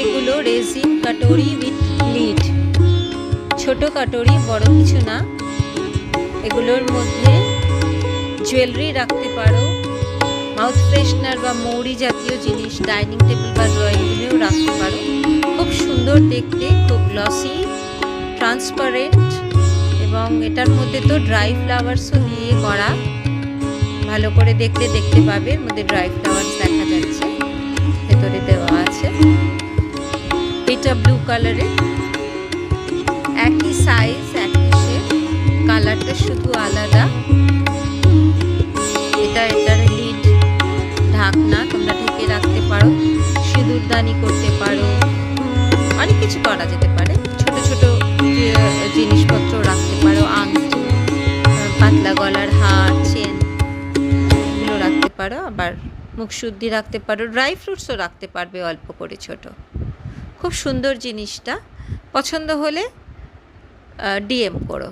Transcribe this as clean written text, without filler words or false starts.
এগুলো raisin কাটোরি with lead, ছোট কাটোরি, বড় কিছু না। এগুলোর মধ্যে জুয়েলারি রাখতে পারো, মাউথ ফ্রেশনার বা মৌরি জাতীয় জিনিস, ডাইনিং টেবিল বা ড্রয়িং রুমেও রাখতে পারো। খুব সুন্দর দেখতে, খুব গ্লসি, ট্রান্সপারেন্ট, এবং এটার মধ্যে তো ড্রাই ফ্লাওয়ার্সও দিয়ে করা। ভালো করে দেখতে পাবে, এর মধ্যে ড্রাই ফ্লাওয়ার্স দেখা যাচ্ছে, ভেতরে দেওয়া আছে। এটা ব্লু কালারের, একই সাইজ, একই শেপ, কালারটা শুধু আলাদা। এটার লিড, ঢাকনা, তোমরা ঢেকে রাখতে পারো, সিঁদুরদানি করতে পারো, অনেক কিছু করা যেতে পারে। ছোট ছোট জিনিসপত্র রাখতে পারো, আংটি, পাতলা গলার হার, চেন, এগুলো রাখতে পারো। আবার মুখশুদ্ধি রাখতে পারো, ড্রাই ফ্রুটসও রাখতে পারবে অল্প করে ছোট। খুব সুন্দর জিনিসটা। পছন্দ হলে ডিএম করো।